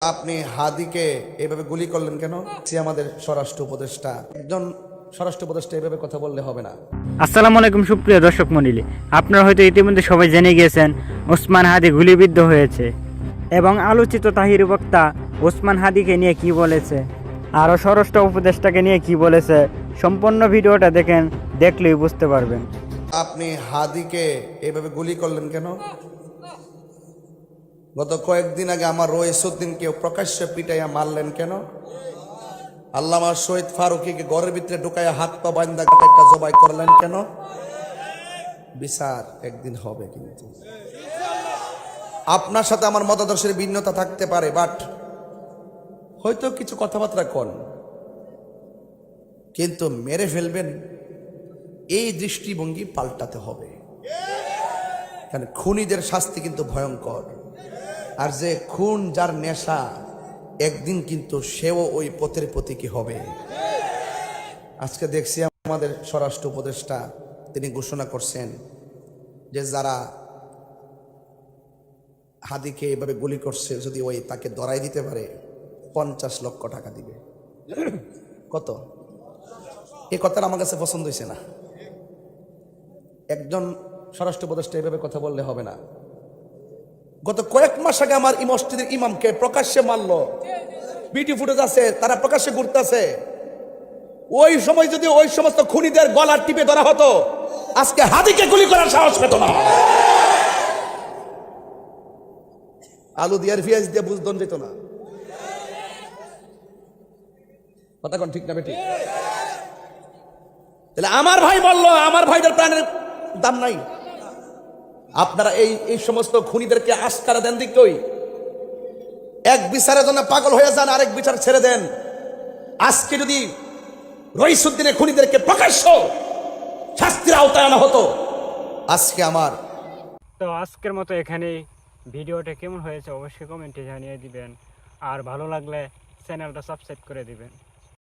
আপনি হাদিকে এভাবে গুলি করলেন কেন? সে আমাদের স্বরাষ্ট্র উপদেষ্টা, একজন স্বরাষ্ট্র উপদেষ্টা এভাবে কথা বললে হবে না। আসসালামু আলাইকুম সুপ্রিয় দর্শক মণ্ডলী, আপনারা হয়তো ইতিমধ্যে সবাই জেনে গিয়েছেন ওসমান হাদি গুলিবিদ্ধ হয়েছে এবং আলোচিত তাহির বক্তা ওসমান হাদিকে নিয়ে কি বলেছে, আরও স্বরাষ্ট্র উপদেষ্টাকে নিয়ে কি বলেছে, সম্পূর্ণ ভিডিওটা দেখেন, দেখলেই বুঝতে পারবেন। আপনি হাদিকে এভাবে গুলি করলেন কেন? গত কয়েকদিন আগে আমার রইসুদ্দিনকে প্রকাশ্যে পিটাইয়া মারলেন কেন? আল্লামা শহীদ ফারুকীকে ঘরের ভিতরে ঢুকাইয়া হাত পা বান্ধা একটা জবাই করলেন কেন? বিচার একদিন হবে, কিন্তু আপনার সাথে আমার মতাদর্শের ভিন্নতা থাকতে পারে, বাট হয়তো কিছু কথাবার্তা কন, কিন্তু মেরে ফেলবেন এই দৃষ্টিভঙ্গি পাল্টাতে হবে। কারণ খুনিদের শাস্তি কিন্তু ভয়ঙ্কর, আর যে খুন যার নেশা একদিন কিন্তু সেও ওই পথের প্রতীকী হবে। আজকে দেখছি আমাদের স্বরাষ্ট্র উপদেষ্টা তিনি ঘোষণা করছেন যে যারা হাদিকে এভাবে গুলি করছে যদি ওই তাকে ধরাই দিতে পারে 50 লক্ষ টাকা দিবে। কত? এই কথাটা আমার কাছে পছন্দ হয়েছে না। একজন স্বরাষ্ট্র উপদেষ্টা এভাবে কথা বললে হবে না। গত কয়েক মাস আগে আমার এই মসজিদের ইমামকে প্রকাশ্যে মারলো, ভিডিও ফুটেজ আছে, তারা প্রকাশ্যে ঘুরতেছে। ওই সময় যদি ওই সমস্ত খুনিদের গলা টিপে ধরা হতো, আজকে হাদিকে গুলি করার সাহস পেত না। আলু দিয়ে পেঁয়াজ দিয়ে বুঝদন যেত না। কথা কোন ঠিক না বেটি? তাহলে আমার ভাই বললো আমার ভাইদের প্রাণের দাম নাই। আপনারা এই সমস্ত খুনিদেরকে আস্কারা দেন দিকই, এক বিচারের জন্য পাগল হয়ে যান, আরেক বিচার ছেড়ে দেন। আজকে যদি রইসুদ্দিনের খুনিদেরকে প্রকাশ্য শাস্তির আওতায় আনা হতো, আজকে আমার তো আজকের মতো এখানেই। ভিডিওটা কেমন হয়েছে অবশ্যই কমেন্টে জানিয়ে দিবেন, আর ভালো লাগলে চ্যানেলটা সাবস্ক্রাইব করে দিবেন।